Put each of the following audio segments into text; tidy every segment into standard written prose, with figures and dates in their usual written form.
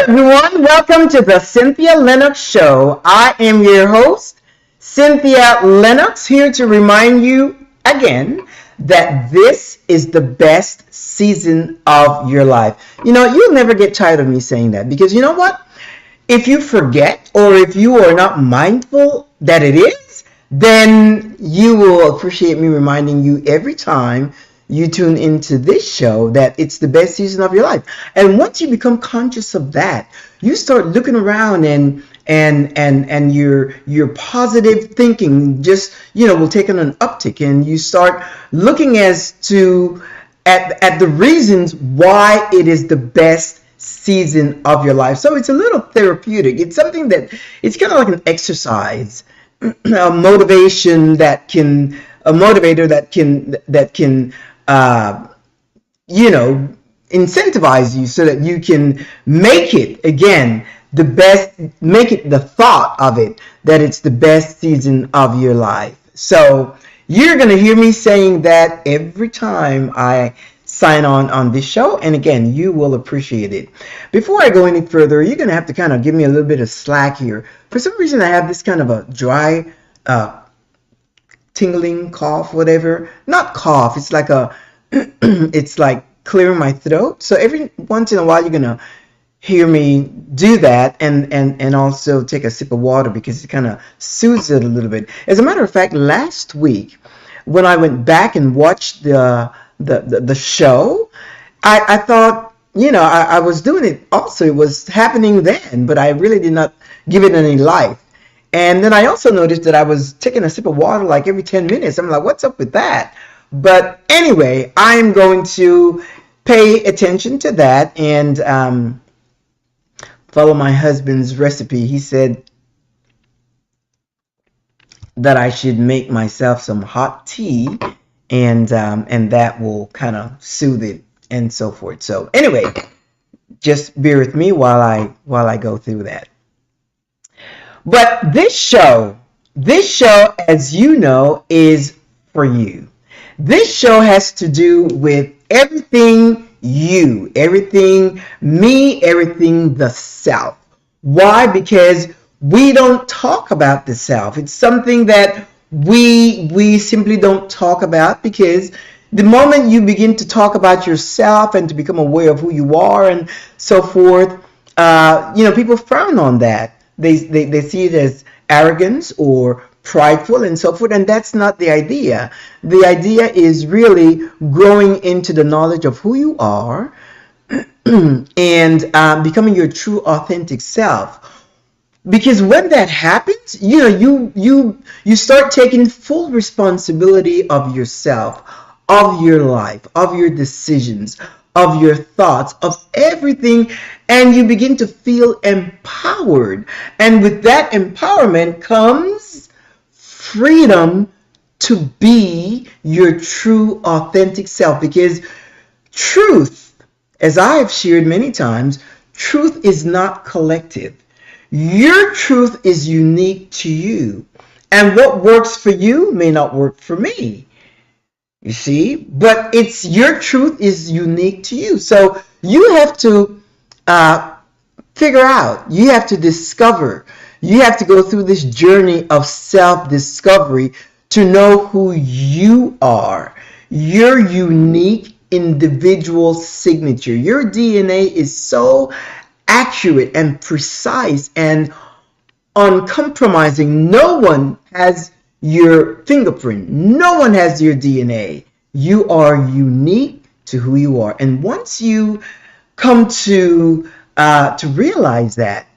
everyone. Welcome to the Cynthia Linox Show. I am your host, Cynthia Linox, here to remind you again that this is the best season of your life. You'll never get tired of me saying that because you know what? If you forget or if you are not mindful that it is, then you will appreciate me reminding you every time you tune into this show that it's the best season of your life. And once you become conscious of that, you start looking around and your positive thinking just will take on an uptick, and you start looking as to at the reasons why it is the best season of your life. So it's a little therapeutic. It's something that it's kind of like an exercise, a motivator that can incentivize you so that you can make it again the best, make it the thought of it that it's the best season of your life. So you're going to hear me saying that every time I sign on this show, and again, you will appreciate it. Before I go any further, you're going to have to kind of give me a little bit of slack here. For some reason, I have this kind of a dry tingling cough, whatever. Not cough, it's like it's like clearing my throat. So every once in a while you're gonna hear me do that and also take a sip of water because it kind of soothes it a little bit. As a matter of fact, last week when I went back and watched the show, I thought, I was doing it also. It was happening then, but I really did not give it any life. And then I also noticed that I was taking a sip of water like every 10 minutes. I'm like, what's up with that? But anyway, I'm going to pay attention to that and follow my husband's recipe. He said that I should make myself some hot tea, and that will kind of soothe it and so forth. So anyway, just bear with me while I go through that. But this show, as you know, is for you. This show has to do with everything you, everything me, everything the self. Why? Because we don't talk about the self. It's something that we simply don't talk about, because the moment you begin to talk about yourself and to become aware of who you are and so forth, people frown on that. They see it as arrogance or prideful and so forth, and that's not the idea. The idea is really growing into the knowledge of who you are and becoming your true authentic self. Because when that happens, you start taking full responsibility of yourself, of your life, of your decisions, of your thoughts, of everything, and you begin to feel empowered. And with that empowerment comes freedom to be your true authentic self. Because truth, as I have shared many times, truth is not collective. Your truth is unique to you, and what works for you may not work for me. You see, but it's your truth is unique to you. So you have to figure out, you have to discover, you have to go through this journey of self-discovery to know who you are, your unique individual signature. Your DNA is so accurate and precise and uncompromising. No one has your fingerprint. No one has your DNA. You are unique to who you are. And once you come to realize that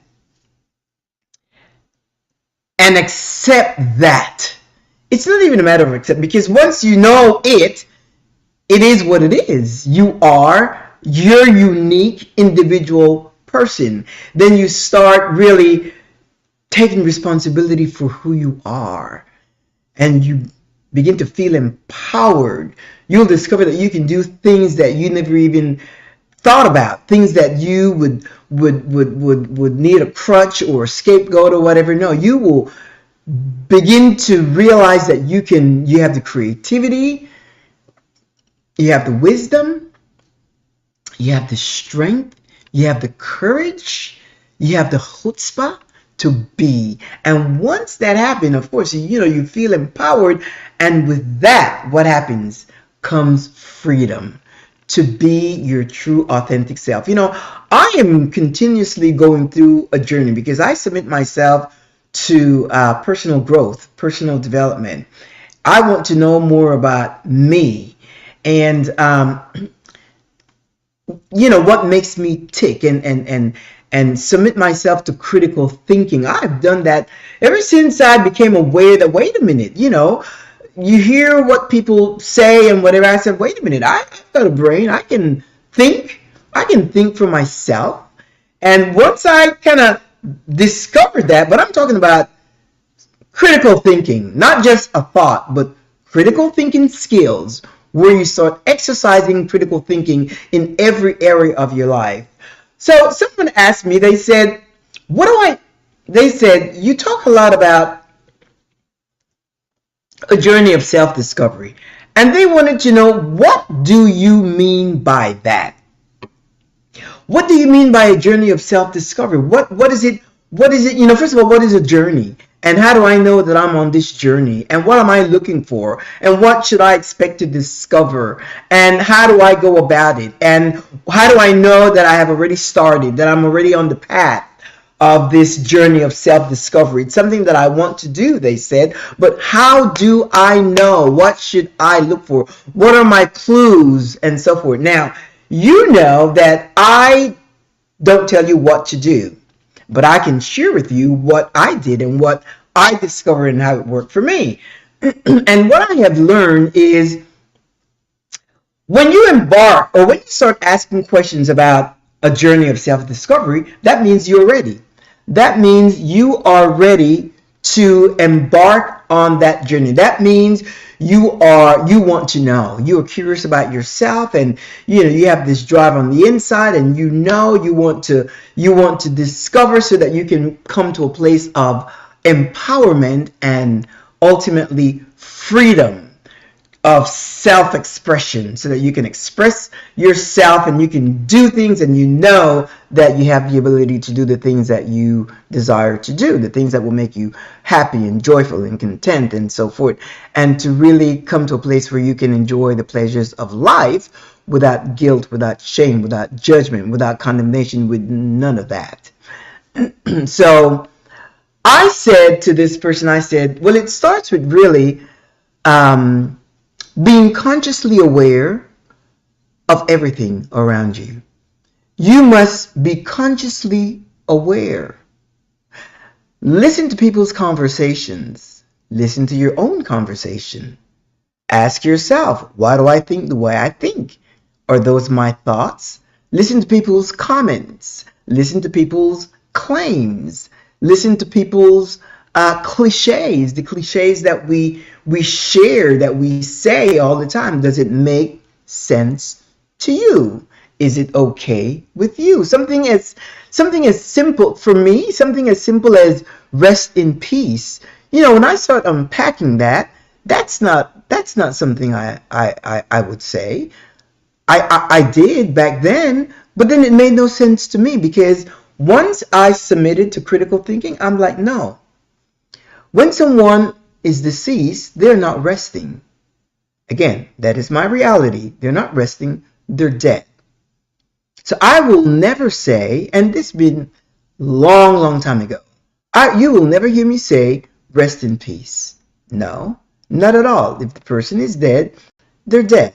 and accept that, it's not even a matter of accept, because once you know it is what it is. You are your unique individual person. Then you start really taking responsibility for who you are. And you begin to feel empowered. You'll discover that you can do things that you never even thought about, things that you would need a crutch or a scapegoat or whatever. No, you will begin to realize that you have the creativity, you have the wisdom, you have the strength, you have the courage You have the chutzpah to be. And once that happens, of course, you feel empowered. And with that, what happens? Comes freedom to be your true authentic self. I am continuously going through a journey because I submit myself to personal growth, personal development. I want to know more about me and what makes me tick, and submit myself to critical thinking. I've done that ever since I became aware that, wait a minute, you hear what people say and whatever. I said, wait a minute, I've got a brain. I can think for myself. And once I kind of discovered that, but I'm talking about critical thinking, not just a thought, but critical thinking skills, where you start exercising critical thinking in every area of your life. So someone asked me, they said, they said, you talk a lot about a journey of self-discovery. And they wanted to know, what do you mean by that? What do you mean by a journey of self-discovery? What is it? First of all, what is a journey? And how do I know that I'm on this journey? And what am I looking for? And what should I expect to discover? And how do I go about it? And how do I know that I have already started, that I'm already on the path of this journey of self-discovery? It's something that I want to do, they said, but how do I know? What should I look for? What are my clues? And so forth. Now, you know that I don't tell you what to do, but I can share with you what I did and what I discovered and how it worked for me. And what I have learned is, when you embark or when you start asking questions about a journey of self-discovery, that means you're ready. That means you are ready to embark on that journey. That means you want to know. You are curious about yourself, and you have this drive on the inside, and you want to discover so that you can come to a place of empowerment and ultimately freedom of self-expression, so that you can express yourself and you can do things, and that you have the ability to do the things that you desire to do, the things that will make you happy and joyful and content and so forth, and to really come to a place where you can enjoy the pleasures of life without guilt, without shame, without judgment, without condemnation, with none of that. So I said to this person, I said, well, it starts with really being consciously aware of everything around you. You must be consciously aware. Listen to people's conversations. Listen to your own conversation. Ask yourself, why do I think the way I think? Are those my thoughts? Listen to people's comments. Listen to people's claims. Listen to people's cliches, the cliches that we share, that we say all the time. Does it make sense to you? Is it okay with you? Something as simple for me, something as simple as rest in peace. When I start unpacking that, that's not something I would say. I did back then, but then it made no sense to me, because once I submitted to critical thinking, I'm like, no. When someone is deceased, they're not resting. Again, that is my reality. They're not resting, they're dead. So I will never say, and this has been long time ago, you will never hear me say, rest in peace. No, not at all. If the person is dead, they're dead.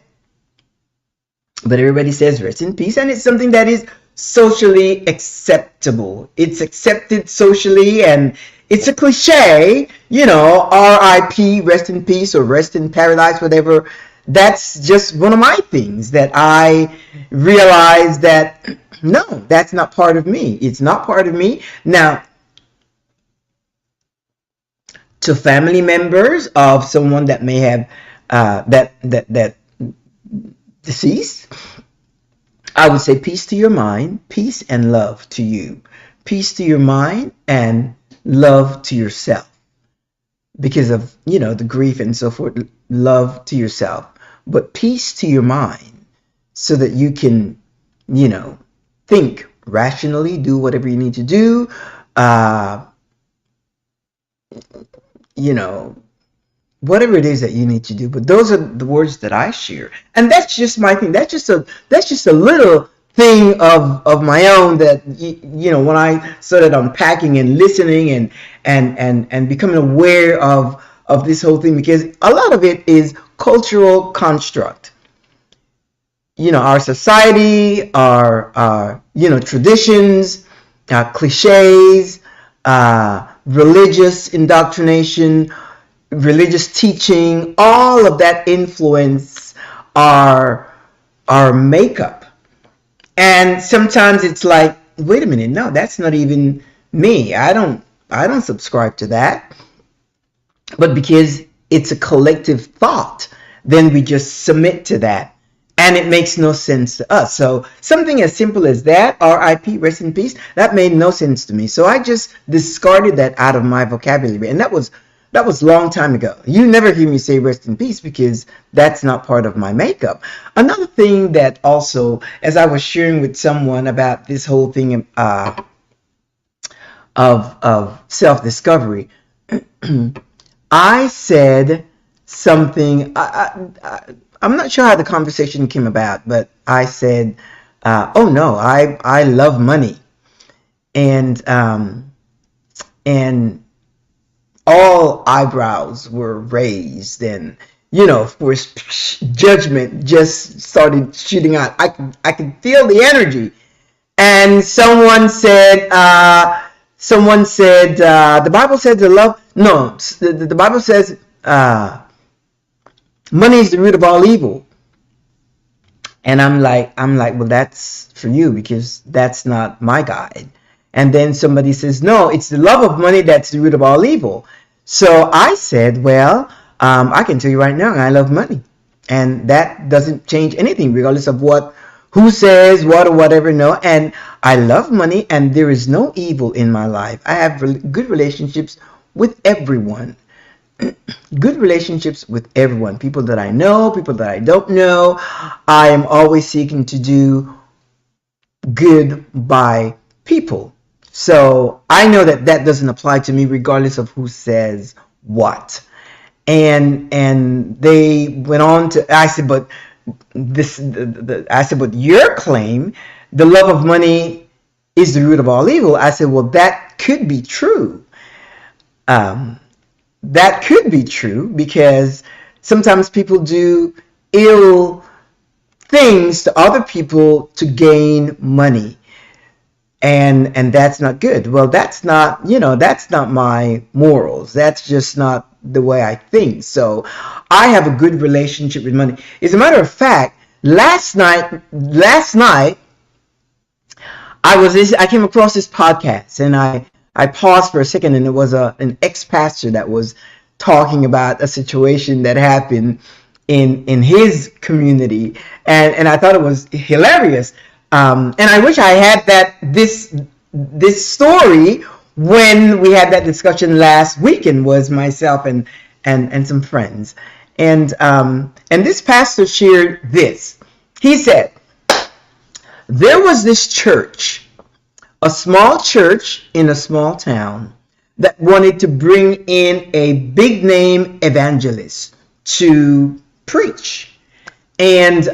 But everybody says rest in peace, and it's something that is socially acceptable. It's accepted socially, and it's a cliche, R.I.P., rest in peace, or rest in paradise, whatever. That's just one of my things that I realized that, no, that's not part of me. It's not part of me. Now, to family members of someone that may have that deceased, I would say peace to your mind, peace and love to you. Peace to your mind and love to yourself. Because of, the grief and so forth, love to yourself. But peace to your mind, so that you can, think rationally, do whatever you need to do. Uh, you know, whatever it is that you need to do. But those are the words that I share, and that's just my thing. That's just a little thing of my own that when I started unpacking and listening and becoming aware of this whole thing, because a lot of it is cultural construct. Our society, our traditions, cliches, religious indoctrination, religious teaching, all of that influence our makeup. And sometimes it's like, wait a minute, no, that's not even me. I don't subscribe to that. But because it's a collective thought, then we just submit to that. And it makes no sense to us. So something as simple as that, RIP, rest in peace, that made no sense to me. So I just discarded that out of my vocabulary. And that was a long time ago. You never hear me say rest in peace because that's not part of my makeup. Another thing that also, as I was sharing with someone about this whole thing of self-discovery, I said something. I'm not sure how the conversation came about, but I said, "Oh no, I love money," and all eyebrows were raised, and of course, judgment just started shooting out. I could feel the energy, and someone said. The Bible says the love. No, the Bible says money is the root of all evil. And I'm like, well, that's for you because that's not my guide. And then somebody says, no, it's the love of money that's the root of all evil. So I said, well, I can tell you right now, I love money. And that doesn't change anything, regardless of who says what or whatever. No, and I love money, and there is no evil in my life. I have good relationships with everyone. Good relationships with everyone. People that I know, people that I don't know. I am always seeking to do good by people. So I know that doesn't apply to me regardless of who says what. And they went on to, I said, but but your claim, the love of money is the root of all evil. I said, well, that could be true. That could be true because sometimes people do ill things to other people to gain money. And that's not good. Well, that's not my morals. That's just not the way I think. So I have a good relationship with money. As a matter of fact, last night I came across this podcast, and I paused for a second, and it was an ex-pastor that was talking about a situation that happened in his community, and I thought it was hilarious. And I wish I had this story when we had that discussion last weekend. Was myself and some friends, and this pastor shared this. He said there was this church, a small church in a small town, that wanted to bring in a big name evangelist to preach, and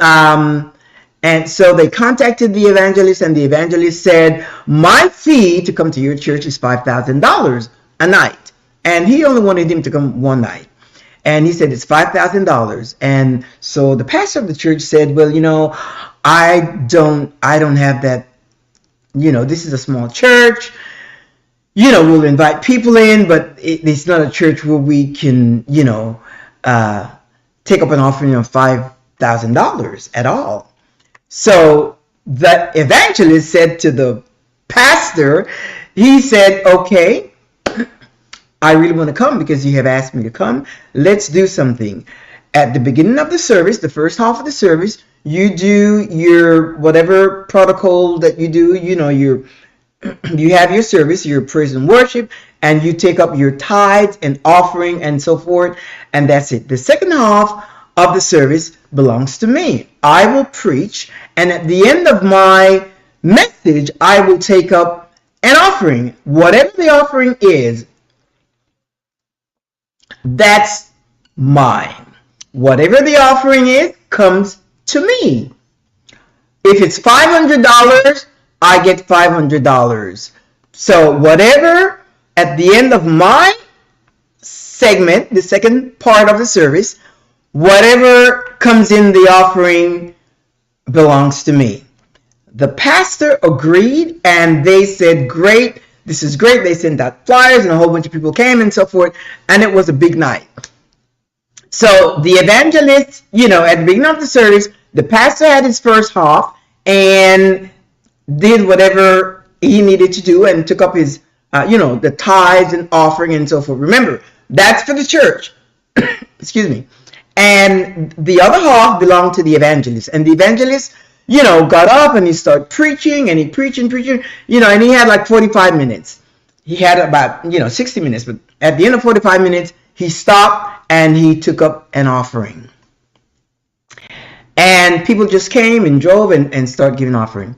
so they contacted the evangelist, and the evangelist said, my fee to come to your church is $5,000 a night. And he only wanted him to come one night. And he said, it's $5,000. And so the pastor of the church said, well, I don't have that. This is a small church. We'll invite people in, but it's not a church where we can, take up an offering of $5,000 at all. So the evangelist said to the pastor, he said, okay, I really want to come because you have asked me to come. Let's do something. At the beginning of the service, the first half of the service, you do your whatever protocol that you do, you have your service, your praise and worship, and you take up your tithes and offering and so forth, and that's it. The second half of the service belongs to me. I will preach, and at the end of my message, I will take up an offering. Whatever the offering is, that's mine. Whatever the offering is comes to me. If it's $500, I get $500. So whatever at the end of my segment, the second part of the service, whatever comes in the offering belongs to me. The pastor agreed, and they said, great, this is great. They sent out flyers, and a whole bunch of people came and so forth, and it was a big night. So the evangelist, at the beginning of the service, the pastor had his first half and did whatever he needed to do and took up his, the tithes and offering and so forth. Remember, that's for the church. Excuse me. And the other half belonged to the evangelist. And the evangelist, got up and he started preaching, and he preached, and he had like 45 minutes. He had about, 60 minutes. But at the end of 45 minutes, he stopped and he took up an offering. And people just came and drove and started giving offering.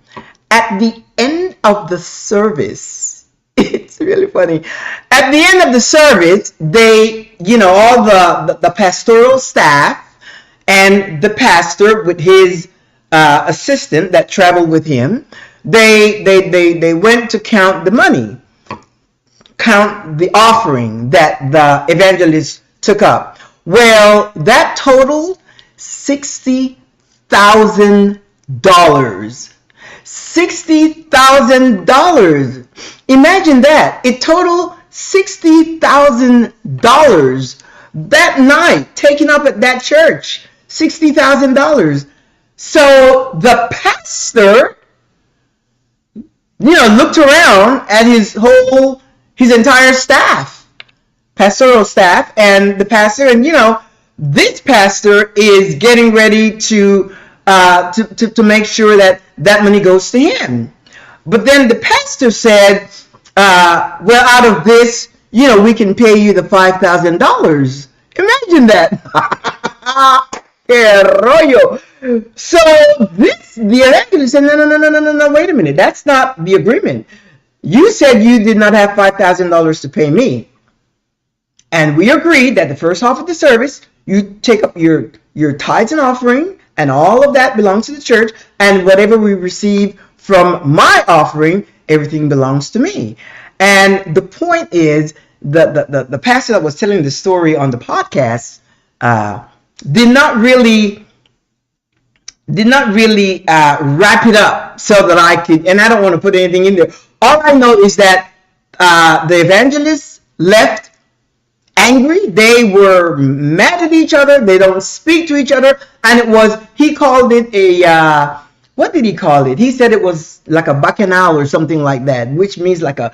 At the end of the service, it's really funny. At the end of the service, they, all the pastoral staff and the pastor with his assistant that traveled with him, they went to count the money, count the offering that the evangelist took up. Well, that totaled $60,000. $60,000. Imagine that. It totaled $60,000 that night, taken up at that church. $60,000. So the pastor, looked around at his entire staff, pastoral staff, and the pastor, and this pastor is getting ready to make sure that money goes to him. But then the pastor said, well, out of this, we can pay you the $5,000. Imagine that. So the evangelist said, no, wait a minute. That's not the agreement. You said you did not have $5,000 to pay me. And we agreed that the first half of the service, you take up your tithes and offering, and all of that belongs to the church, and whatever we receive from my offering, everything belongs to me. And the point is, the pastor that was telling the story on the podcast did not really wrap it up so that I could, and I don't want to put anything in there. All I know is that the evangelists left angry. They were mad at each other. They don't speak to each other. And he called it what did he call it? He said it was like a bacchanal or something like that, which means like a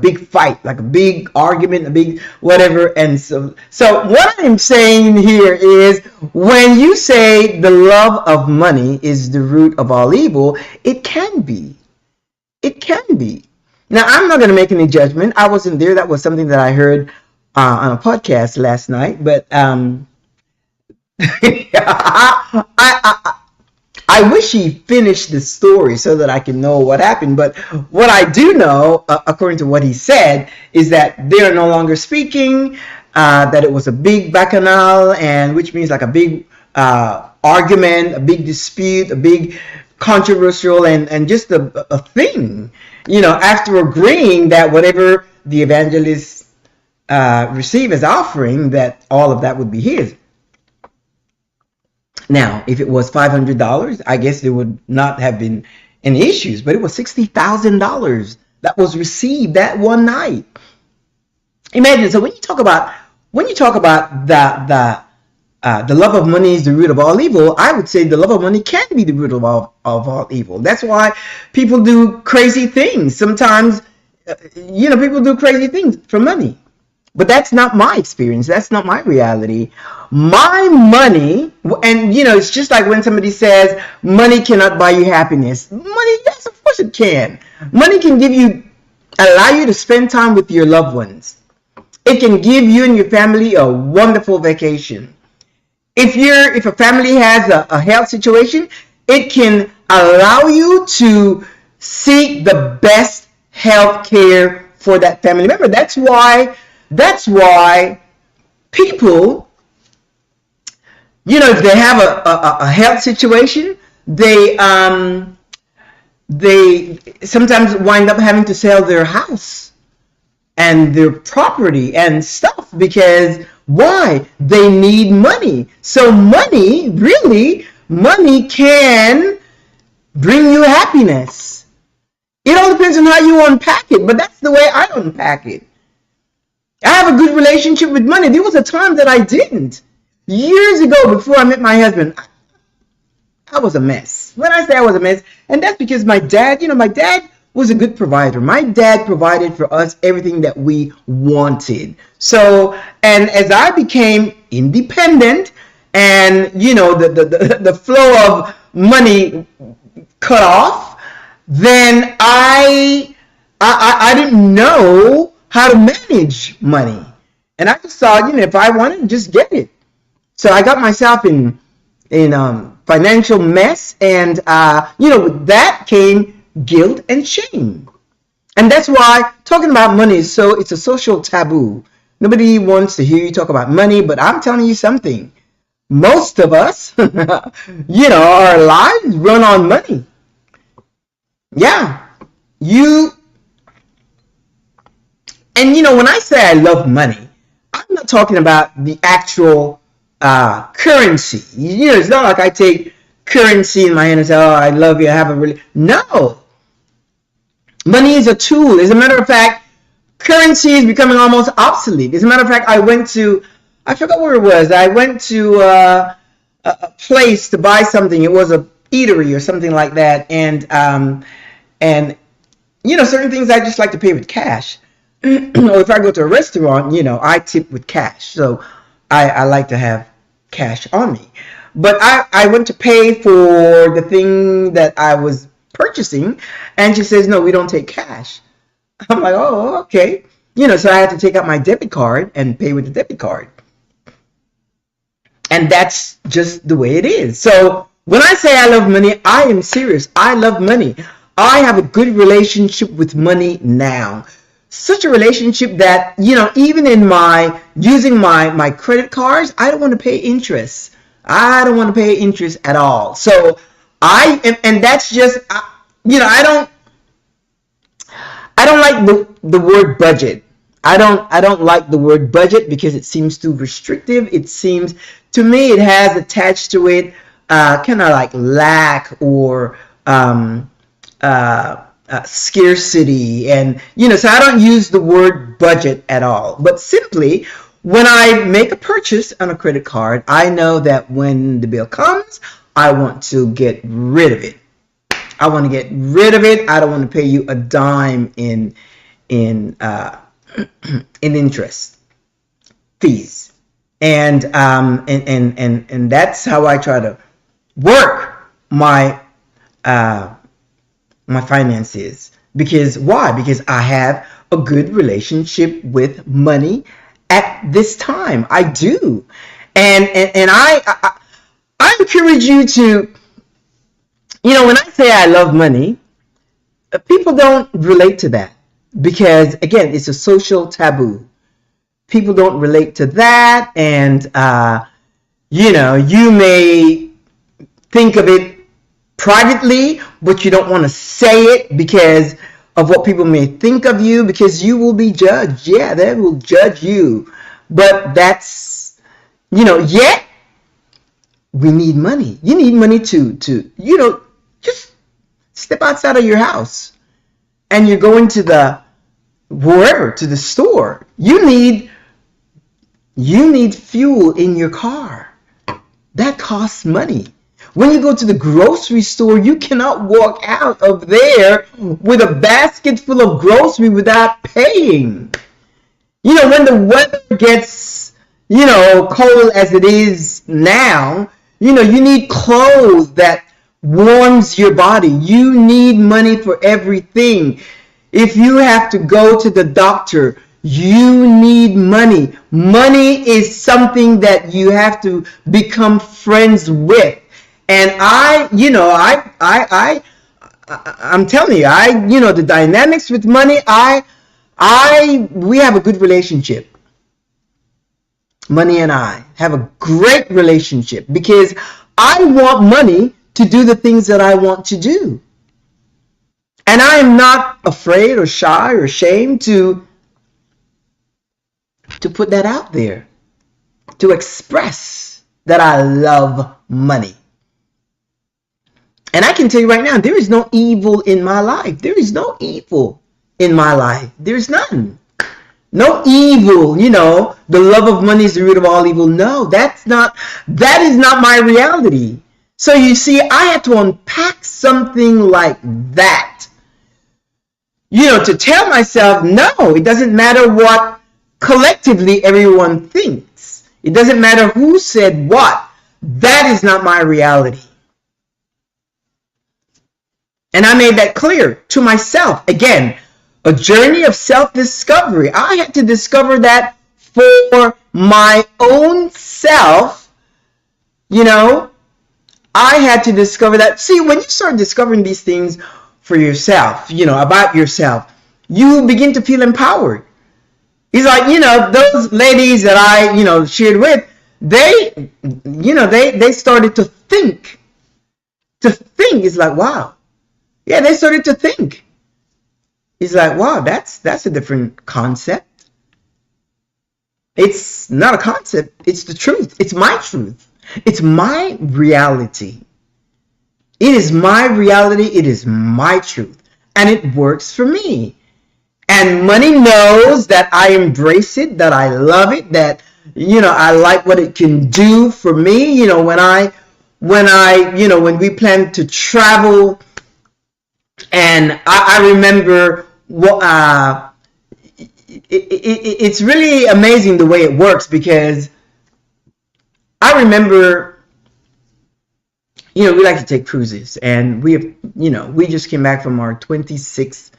big fight, like a big argument, a big whatever. And so what I'm saying here is, when you say the love of money is the root of all evil, it can be. It can be. Now, I'm not going to make any judgment. I wasn't there. That was something that I heard on a podcast last night. But I wish he finished the story so that I can know what happened. But what I do know, according to what he said, is that they are no longer speaking, that it was a big bacchanal, and which means like a big argument, a big dispute, a big controversial, and just a thing. After agreeing that whatever the evangelists receive as offering, that all of that would be his. Now, if it was $500, I guess there would not have been any issues, but it was $60,000 that was received that one night. Imagine. So when you talk about the love of money is the root of all evil, I would say the love of money can be the root of all evil. That's why people do crazy things. Sometimes, people do crazy things for money. But that's not my experience. That's not my reality. My money, and it's just like when somebody says money cannot buy you happiness. Money, yes, of course it can. Money can allow you to spend time with your loved ones. It can give you and your family a wonderful vacation. If a family has a health situation, it can allow you to seek the best health care for that family member. That's why people, if they have a health situation, they sometimes wind up having to sell their house and their property and stuff, because why? They need money. So money can bring you happiness. It all depends on how you unpack it, but that's the way I unpack it. I have a good relationship with money. There was a time that I didn't. Years ago, before I met my husband, I was a mess. When I say I was a mess, and that's because my dad was a good provider. My dad provided for us everything that we wanted. So, and as I became independent, and the flow of money cut off, then I didn't know how to manage money, and I just thought, if I wanted to just get it. So I got myself in financial mess, and with that came guilt and shame. And that's why talking about money it's a social taboo. Nobody wants to hear you talk about money, but I'm telling you something. Most of us, our lives run on money. Yeah. When I say I love money, I'm not talking about the actual currency. It's not like I take currency in my hand and say, "Oh, I love you." I have a really no. Money is a tool. As a matter of fact, currency is becoming almost obsolete. As a matter of fact, I forgot where it was. I went to a place to buy something. It was a eatery or something like that, and certain things I just like to pay with cash. Or if I go to a restaurant, I tip with cash. So I like to have cash on me. But I went to pay for the thing that I was purchasing, and she says, "No, we don't take cash." I'm like, "Oh, okay." So I had to take out my debit card and pay with the debit card. And that's just the way it is. So when I say I love money, I am serious. I love money. I have a good relationship with money now. Such a relationship that, even in using my credit cards, I don't want to pay interest. I don't want to pay interest at all. So and that's just, I don't like the word budget. I don't like the word budget because it seems too restrictive. It seems, to me, it has attached to it kind of like lack or scarcity, and so I don't use the word budget at all. But simply, when I make a purchase on a credit card, I know that when the bill comes, I want to get rid of it. I want to get rid of it. I don't want to pay you a dime in interest fees, and that's how I try to work my finances. Because why? Because I have a good relationship with money at this time. I do, and I encourage you to, when I say I love money, people don't relate to that, because again, it's a social taboo. People don't relate to that, and you may think of it privately, but you don't want to say it because of what people may think of you, because you will be judged. Yeah, they will judge you. But that's, yet we need money. You need money to just step outside of your house and you're going to the store. You need fuel in your car. That costs money. When you go to the grocery store, you cannot walk out of there with a basket full of grocery without paying. When the weather gets, cold as it is now, you need clothes that warms your body. You need money for everything. If you have to go to the doctor, you need money. Money is something that you have to become friends with. And I'm telling you, the dynamics with money, we have a good relationship. Money and I have a great relationship because I want money to do the things that I want to do. And I am not afraid or shy or ashamed to put that out there, to express that I love money. And I can tell you right now, there is no evil in my life. There is no evil in my life. There's none. No evil, the love of money is the root of all evil. No, that is not my reality. So you see, I had to unpack something like that. To tell myself, no, it doesn't matter what collectively everyone thinks. It doesn't matter who said what. That is not my reality. And I made that clear to myself. Again, a journey of self-discovery. I had to discover that for my own self. I had to discover that. See, when you start discovering these things for yourself, about yourself, you begin to feel empowered. It's like, those ladies that I, shared with, they started to think. To think is like, wow. Yeah, they started to think. It's like, wow, that's a different concept. It's not a concept. It's the truth. It's my truth. It's my reality. It is my reality. It is my truth. And it works for me. And money knows that I embrace it, that I love it, that, I like what it can do for me. When we plan to travel, and I remember it's really amazing the way it works, because I remember, we like to take cruises, and we just came back from our 26th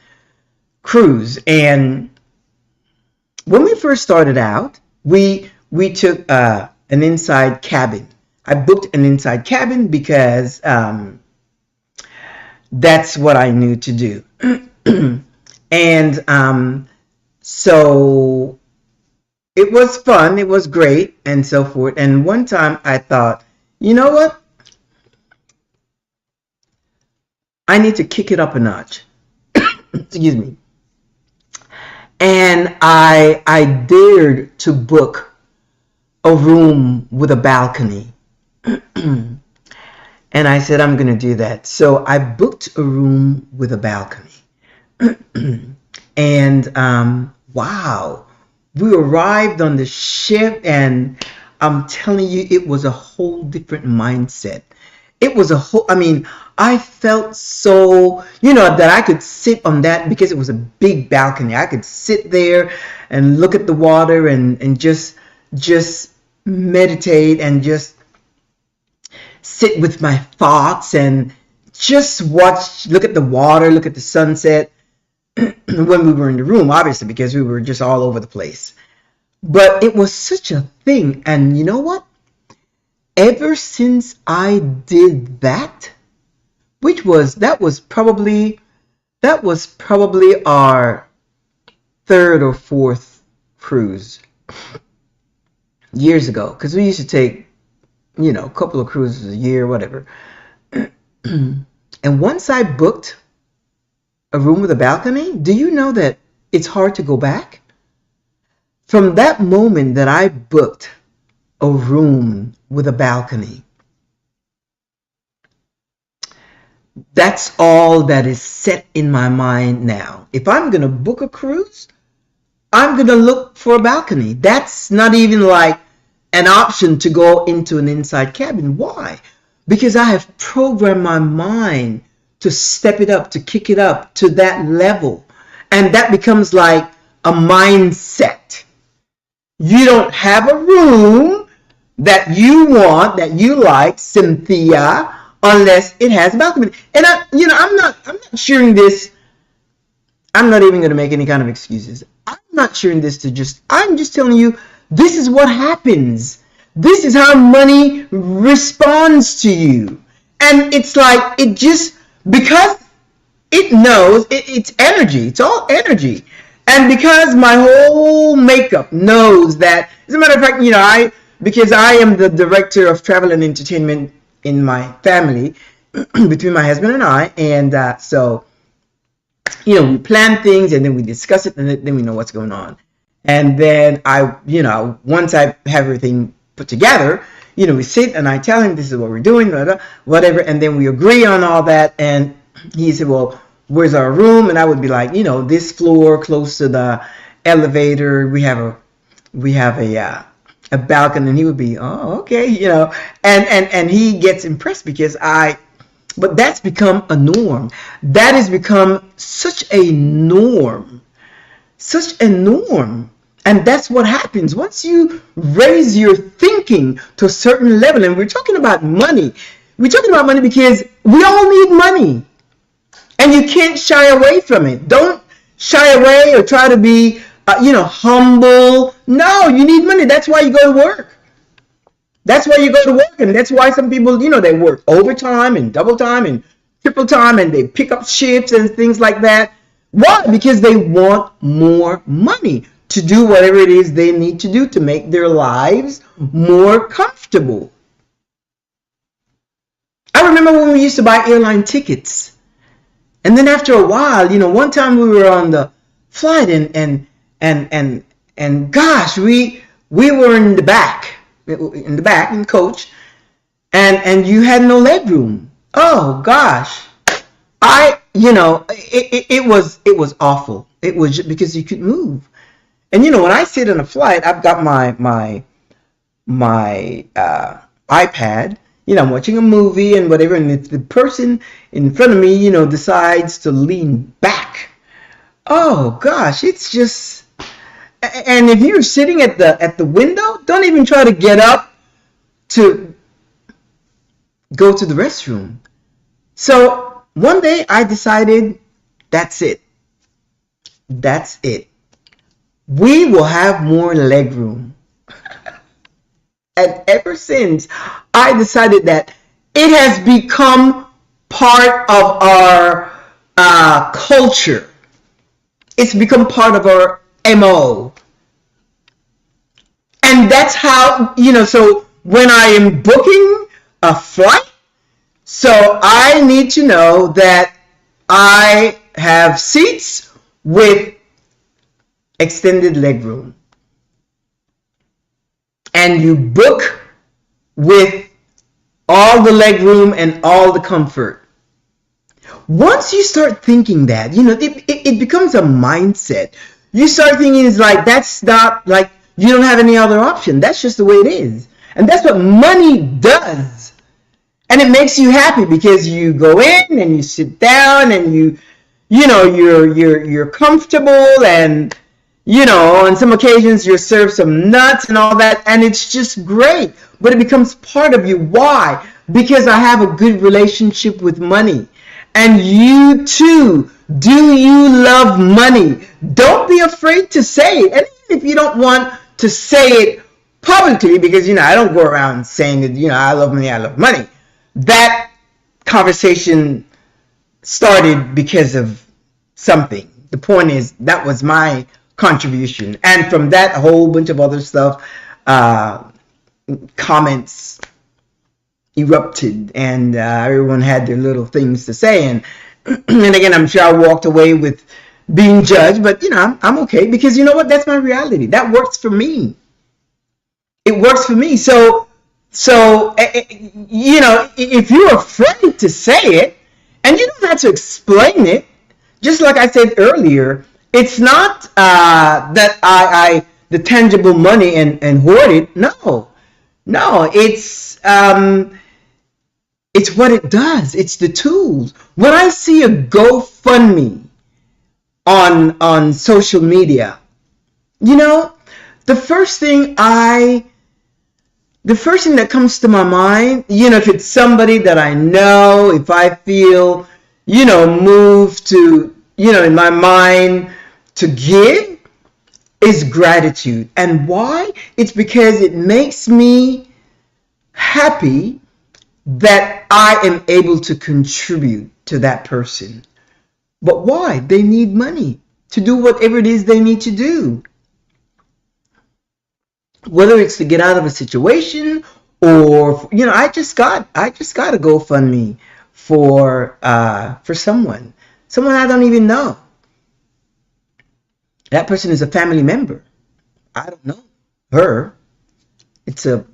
cruise. And when we first started out, we took an inside cabin. I booked an inside cabin because that's what I knew to do. And so it was fun, it was great, and so forth. And one time I thought, you know what? I need to kick it up a notch. Excuse me. And I dared to book a room with a balcony. And I said, I'm going to do that. So I booked a room with a balcony. And wow, we arrived on the ship, and I'm telling you, it was a whole different mindset. It was I felt so, that I could sit on that, because it was a big balcony. I could sit there and look at the water and just meditate and just sit with my thoughts and just look at the water, look at the sunset when we were in the room, obviously, because we were just all over the place. But it was such a thing. And you know what? Ever since I did that, that was probably our third or fourth cruise years ago, because we used to take, a couple of cruises a year, whatever. And once I booked a room with a balcony, do you know that it's hard to go back? From that moment that I booked a room with a balcony, that's all that is set in my mind now. If I'm going to book a cruise, I'm going to look for a balcony. That's not even like an option to go into an inside cabin. Why? Because I have programmed my mind to step it up, to kick it up to that level. And that becomes like a mindset. You don't have a room that you want, that you like, Cynthia, unless it has a balcony. And I'm not sharing this. I'm not even going to make any kind of excuses. I'm not sharing this I'm just telling you, this is what happens. This is how money responds to you. And it's like, because it knows it's energy. It's all energy. And because my whole makeup knows that, as a matter of fact, because I am the director of travel and entertainment in my family, between my husband and I, and so we plan things and then we discuss it and then we know what's going on. And then once I have everything put together, we sit and I tell him this is what we're doing, whatever, and then we agree on all that. And he said, well, where's our room? And I would be like, this floor close to the elevator. We have a balcony. And he would be, oh, okay, and he gets impressed because but that's become a norm. That has become such a norm. And that's what happens once you raise your thinking to a certain level. And we're talking about money. We're talking about money because we all need money. And you can't shy away from it. Don't shy away or try to be, humble. No, you need money. That's why you go to work. That's why you go to work, and that's why some people, they work overtime and double time and triple time, and they pick up shifts and things like that. Why? Because they want more money to do whatever it is they need to do to make their lives more comfortable. I remember when we used to buy airline tickets, and then after a while, one time we were on the flight, and gosh, we were in the back in coach, and you had no leg room. Oh gosh, it was awful. It was just because you couldn't move. And when I sit on a flight, I've got my iPad. I'm watching a movie and whatever, and if the person in front of me decides to lean back, oh gosh, it's just. And if you're sitting at the window, don't even try to get up to go to the restroom. So one day I decided, that's it. We will have more leg room. And ever since, I decided that it has become part of our culture. It's become part of our MO. And that's how, so when I am booking a flight, so I need to know that I have seats with extended leg room. And you book with all the leg room and all the comfort. Once you start thinking that, it becomes a mindset. You start thinking it's like, that's not like, you don't have any other option. That's just the way it is. And that's what money does. And it makes you happy because you go in and you sit down and you're comfortable, and on some occasions you're served some nuts and all that, and it's just great. But it becomes part of you. Why? Because I have a good relationship with money. And you too. Do you love money? Don't be afraid to say it. And even if you don't want to say it publicly, because I don't go around saying that I love money. That conversation started because of something. The point is, that was my contribution, and from that, a whole bunch of other stuff, comments erupted, and everyone had their little things to say, and again, I'm sure I walked away with being judged, but I'm okay, because you know what? That's my reality. That works for me. It works for me. So if you're afraid to say it, and you don't have to explain it, just like I said earlier, it's not that I the tangible money and hoard it. No, it's what it does. It's the tools. When I see a GoFundMe on social media, the first thing that comes to my mind, if it's somebody that I know, if I feel, moved to, in my mind to give, is gratitude. And why? It's because it makes me happy that I am able to contribute to that person. But why? They need money to do whatever it is they need to do. Whether it's to get out of a situation, or I just got a GoFundMe for someone I don't even know. That person is a family member. I don't know her. It's a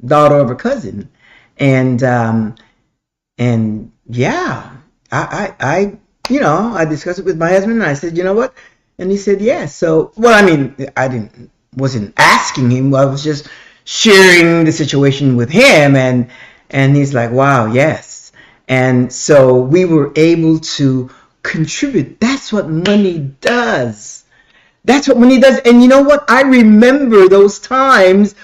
daughter of a cousin, and yeah, I discussed it with my husband, and I said, you know what? And he said, yes. So, well, I mean, wasn't asking him. I was just sharing the situation with him, and he's like, wow, yes. And so we were able to contribute. That's what money does. That's what money does. And you know what? I remember those times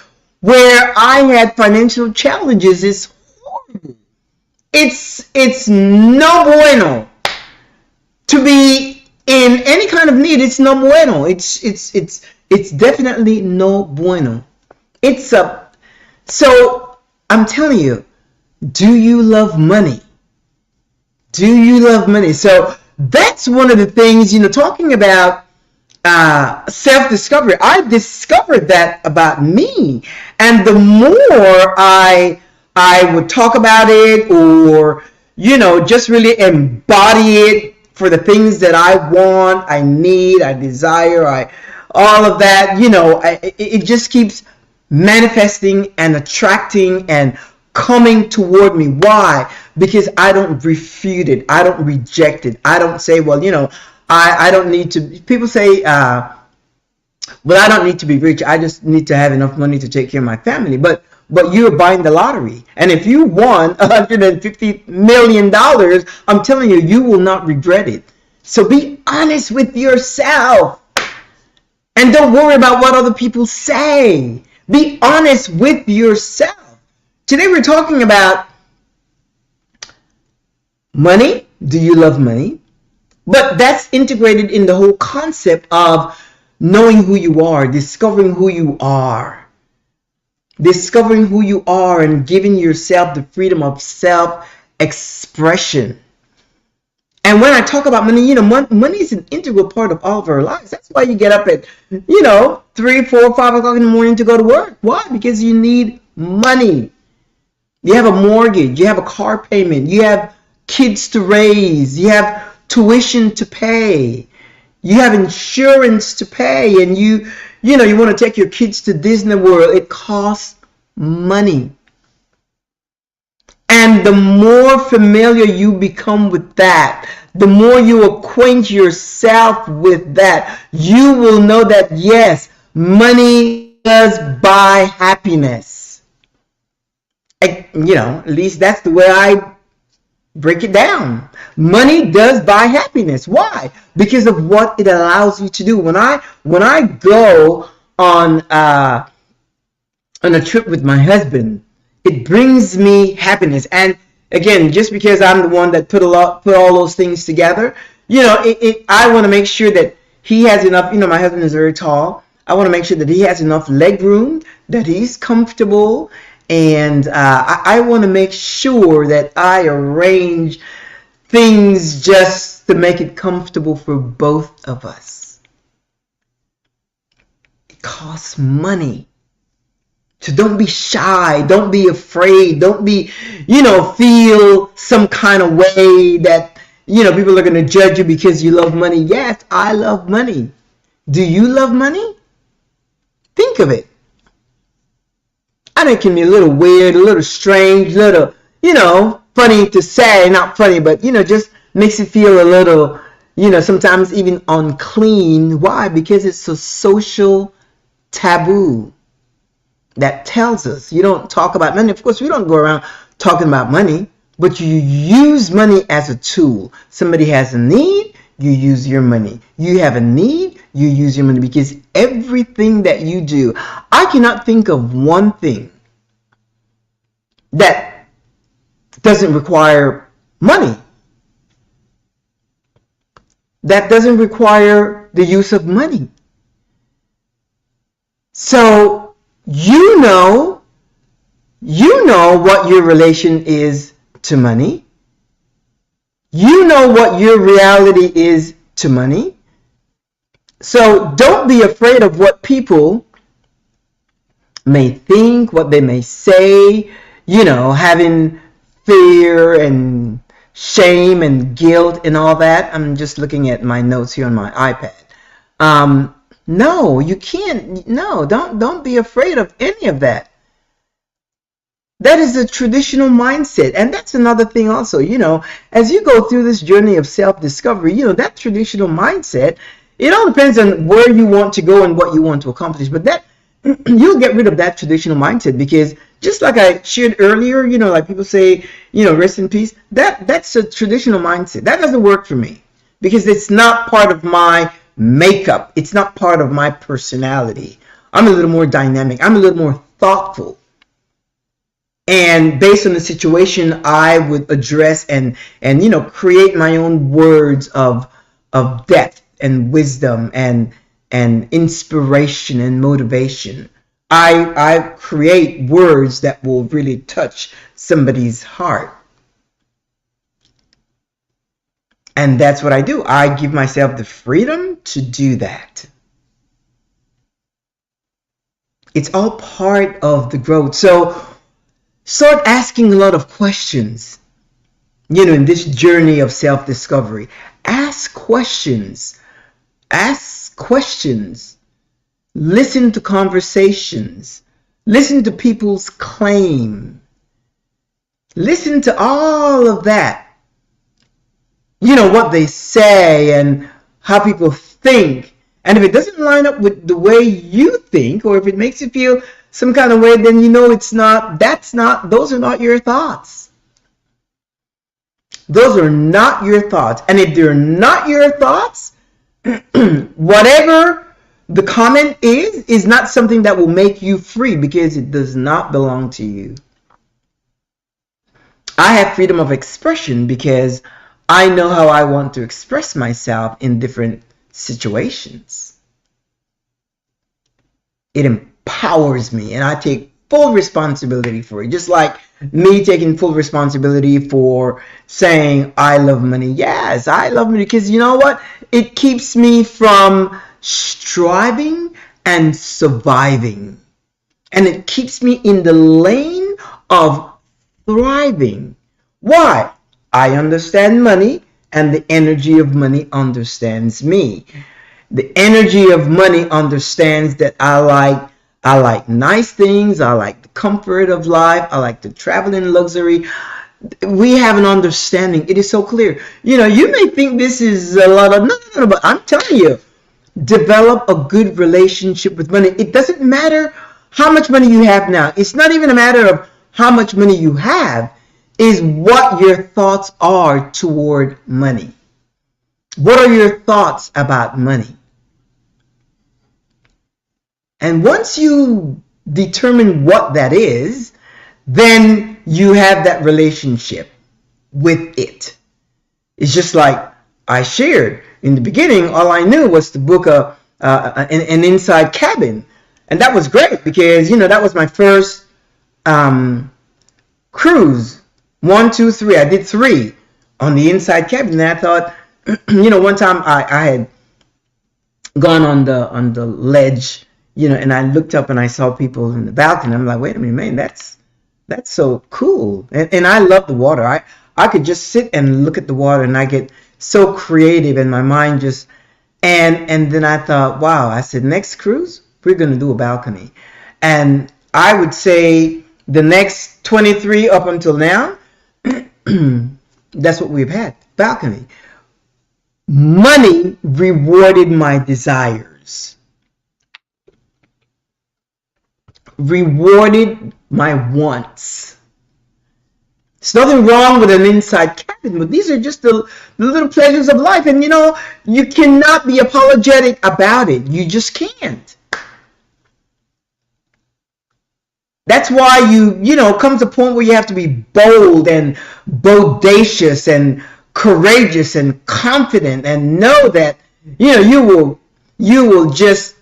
where I had financial challenges. It's horrible. It's no bueno to be in any kind of need. It's no bueno. It's definitely no bueno. So I'm telling you, do you love money? Do you love money? So that's one of the things, talking about self-discovery. I discovered that about me, and the more I would talk about it, or just really embody it for the things that I want, I need, I desire, all of that, it just keeps manifesting and attracting and coming toward me. Why? Because I don't refute it. I don't reject it. I don't say, well, I don't need to. People say, well, I don't need to be rich. I just need to have enough money to take care of my family. But you're buying the lottery. And if you won $150 million, I'm telling you, you will not regret it. So be honest with yourself. And don't worry about what other people say. Be honest with yourself. Today we're talking about money. Do you love money? But that's integrated in the whole concept of knowing who you are, discovering who you are. Discovering who you are and giving yourself the freedom of self-expression. And when I talk about money, money is an integral part of all of our lives. That's why you get up at, 3, 4, 5 o'clock in the morning to go to work. Why? Because you need money. You have a mortgage. You have a car payment. You have kids to raise. You have tuition to pay. You have insurance to pay. And you want to take your kids to Disney World. It costs money. And the more familiar you become with that, the more you acquaint yourself with that, you will know that, yes, money does buy happiness. At least that's the way I break it down. Money does buy happiness. Why? Because of what it allows you to do. When I go on a trip with my husband, it brings me happiness. And again, just because I'm the one that put all those things together, I want to make sure that he has enough. My husband is very tall. I want to make sure that he has enough leg room, that he's comfortable, and I want to make sure that I arrange things just to make it comfortable for both of us. It costs money. So don't be shy. Don't be afraid. Don't be, feel some kind of way that, people are going to judge you because you love money. Yes, I love money. Do you love money? Think of it. I know it can be a little weird, a little strange, a little, funny to say. Not funny, but, just makes it feel a little, sometimes even unclean. Why? Because it's a social taboo that tells us you don't talk about money. Of course, we don't go around talking about money, but you use money as a tool. Somebody has a need, you use your money. You have a need, you use your money, because everything that you do, I cannot think of one thing that doesn't require money, that doesn't require the use of money. So you know what your relation is to money. You know what your reality is to money. So don't be afraid of what people may think, what they may say, having fear and shame and guilt and all that. I'm just looking at my notes here on my iPad. No, you can't. No, don't be afraid of any of that. That is a traditional mindset. And that's another thing also, as you go through this journey of self-discovery, that traditional mindset, it all depends on where you want to go and what you want to accomplish. But that you'll get rid of that traditional mindset, because just like I shared earlier, like people say, rest in peace. That's a traditional mindset. That doesn't work for me, because it's not part of my makeup. It's not part of my personality. I'm a little more dynamic. I'm a little more thoughtful. And based on the situation, I would address and create my own words of depth and wisdom and inspiration and motivation. I create words that will really touch somebody's heart. And that's what I do. I give myself the freedom to do that. It's all part of the growth. So start asking a lot of questions, in this journey of self-discovery. Ask questions. Ask questions. Listen to conversations. Listen to people's claim. Listen to all of that. What they say and how people think. And if it doesn't line up with the way you think, or if it makes you feel some kind of way, then those are not your thoughts. Those are not your thoughts. And if they're not your thoughts, whatever the comment is not something that will make you free, because it does not belong to you. I have freedom of expression because I know how I want to express myself in different situations. It empowers me, and I take full responsibility for it. Just like me taking full responsibility for saying I love money. Yes, I love money, because you know what? It keeps me from striving and surviving. And it keeps me in the lane of thriving. Why? I understand money, and the energy of money understands me. The energy of money understands that I like nice things. I like the comfort of life. I like to travel in luxury. We have an understanding. It is so clear. You may think this is a lot of no, but I'm telling you, develop a good relationship with money. It doesn't matter how much money you have now. It's not even a matter of how much money you have. Is what your thoughts are toward money. What are your thoughts about money? And once you determine what that is, then you have that relationship with it. It's just like I shared in the beginning. All I knew was the book of an inside cabin, and that was great because that was my first cruise. 1, 2, 3. I did 3 on the inside cabin, and I thought, one time I had gone on the ledge, and I looked up and I saw people in the balcony. I'm like, wait a minute, man, that's so cool. And I love the water. I could just sit and look at the water, and I get so creative, and my mind just and then I thought, wow. I said, next cruise we're going to do a balcony, and I would say the next 23 up until now. That's what we've had. Balcony. Money rewarded my desires. Rewarded my wants. There's nothing wrong with an inside cabin, but these are just the little pleasures of life. And you cannot be apologetic about it. You just can't. That's why comes a point where you have to be bold and bodacious and courageous and confident, and know that you will just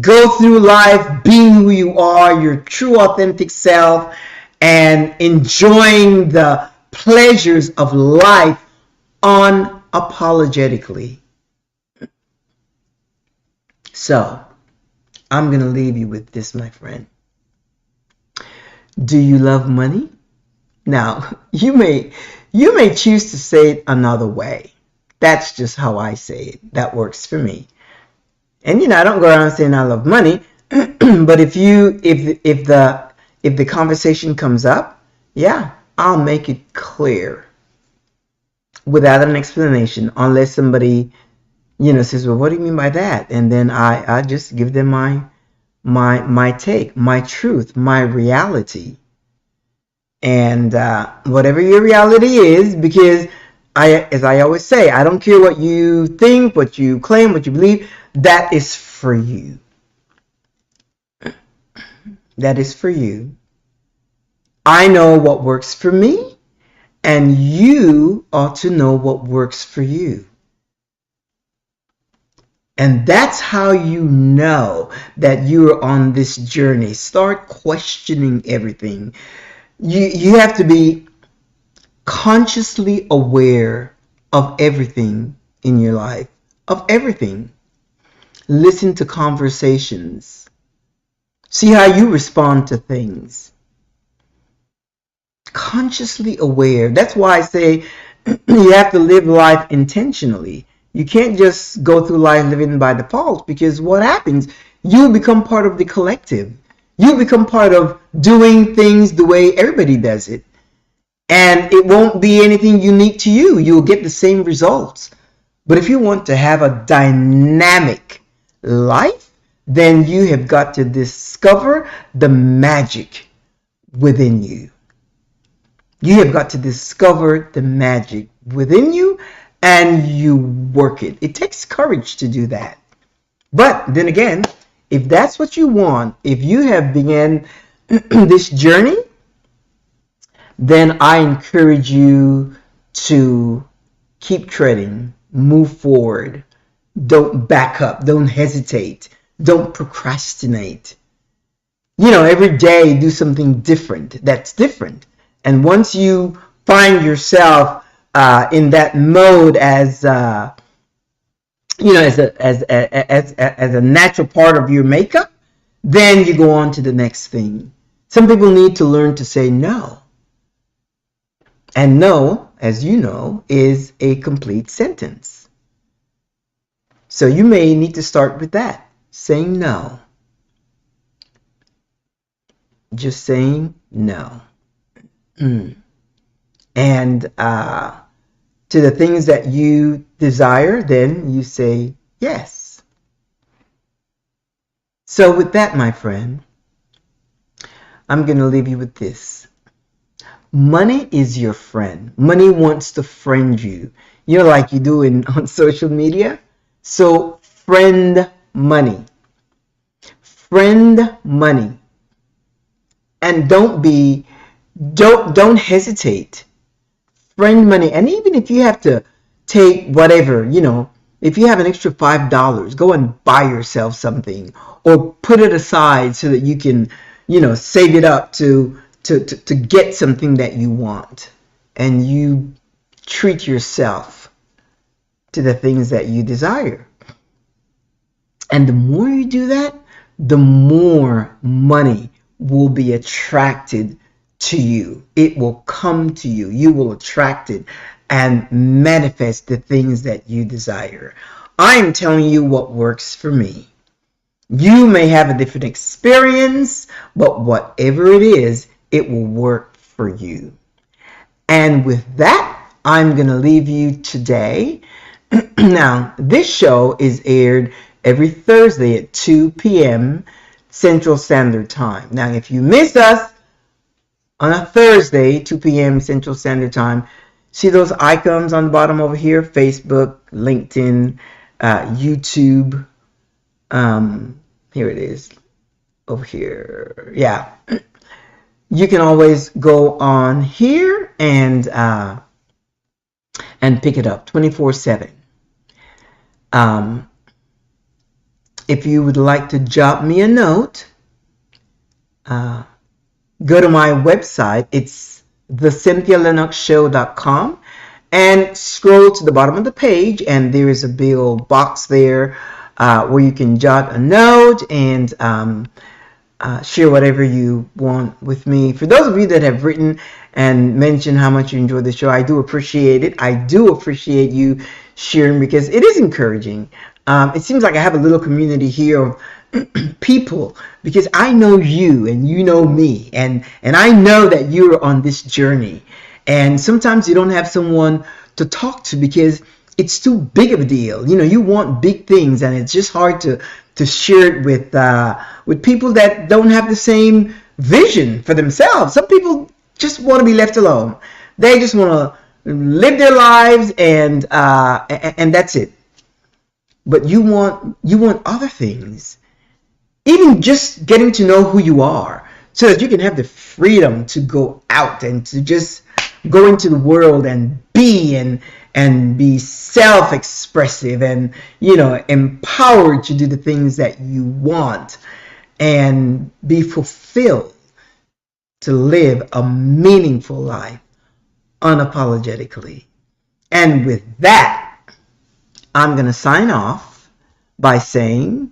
go through life being who you are, your true authentic self, and enjoying the pleasures of life unapologetically. So, I'm going to leave you with this, my friend. Do you love money? Now, you may choose to say it another way. That's just how I say it. That works for me. And I don't go around saying I love money, but if the conversation comes up, yeah, I'll make it clear without an explanation, unless somebody says, well, what do you mean by that? And then I just give them my take, my truth, my reality. And whatever your reality is, because as I always say, I don't care what you think, what you claim, what you believe, that is for you. That is for you. I know what works for me, and you ought to know what works for you. And that's how you know that you're on this journey. Start questioning everything. You have to be consciously aware of everything in your life, of everything. Listen to conversations. See how you respond to things. Consciously aware. That's why I say you have to live life intentionally. You can't just go through life living by default, because what happens? You become part of the collective. You become part of doing things the way everybody does it. And it won't be anything unique to you. You'll get the same results. But if you want to have a dynamic life, then you have got to discover the magic within you. You have got to discover the magic within you, and you work it. It takes courage to do that. But then again, if that's what you want, if you have begun this journey, then I encourage you to keep treading, move forward. Don't back up. Don't hesitate. Don't procrastinate. Every day do something different. That's different. And once you find yourself in that mode as a natural part of your makeup, then you go on to the next thing. Some people need to learn to say no. And no, as you know, is a complete sentence. So you may need to start with that, saying no. Just saying no. And to the things that you desire, then you say yes. So with that, my friend, I'm going to leave you with this. Money is your friend. Money wants to friend you. Like you do on social media. So friend money. Friend money. And don't hesitate. Friend money. And even if you have to take whatever, if you have an extra $5, go and buy yourself something, or put it aside so that you can, save it up to get something that you want. And you treat yourself to the things that you desire. And the more you do that, the more money will be attracted to you. It will come to you. You will attract it and manifest the things that you desire. I am telling you what works for me. You may have a different experience, but whatever it is, it will work for you. And with that, I'm going to leave you today. Now, this show is aired every Thursday at 2 p.m. Central Standard Time. Now, if you miss us on a Thursday, 2 p.m. Central Standard Time, see those icons on the bottom over here? Facebook, LinkedIn, YouTube. Here it is. Over here. Yeah. You can always go on here and pick it up 24/7. If you would like to drop me a note, go to my website. It's thecynthialinoxshow.com, and scroll to the bottom of the page, and there is a little box there where you can jot a note and share whatever you want with me. For those of you that have written and mentioned how much you enjoy the show, I do appreciate it. I do appreciate you sharing, because it is encouraging. It seems like I have a little community here of people, because I know you and you know me, and I know that you're on this journey, and sometimes you don't have someone to talk to because it's too big of a deal. You want big things, and it's just hard to share it with people that don't have the same vision for themselves. Some people just want to be left alone. They just want to live their lives, and that's it. But you want other things. Even just getting to know who you are, so that you can have the freedom to go out and to just go into the world and be and be self-expressive, and empowered to do the things that you want, and be fulfilled to live a meaningful life unapologetically. And with that, I'm going to sign off by saying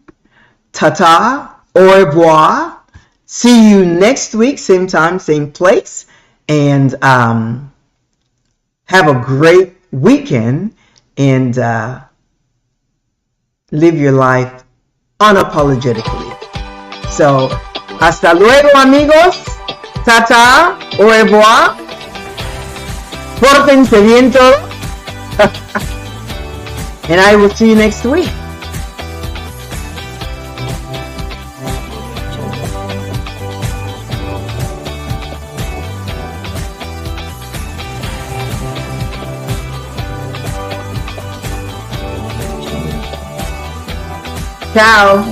ta-ta, au revoir. See you next week, same time, same place. And have a great weekend, and live your life unapologetically. So, hasta luego, amigos. Ta-ta, au revoir. Pórtense bien todos. And I will see you next week. Ciao.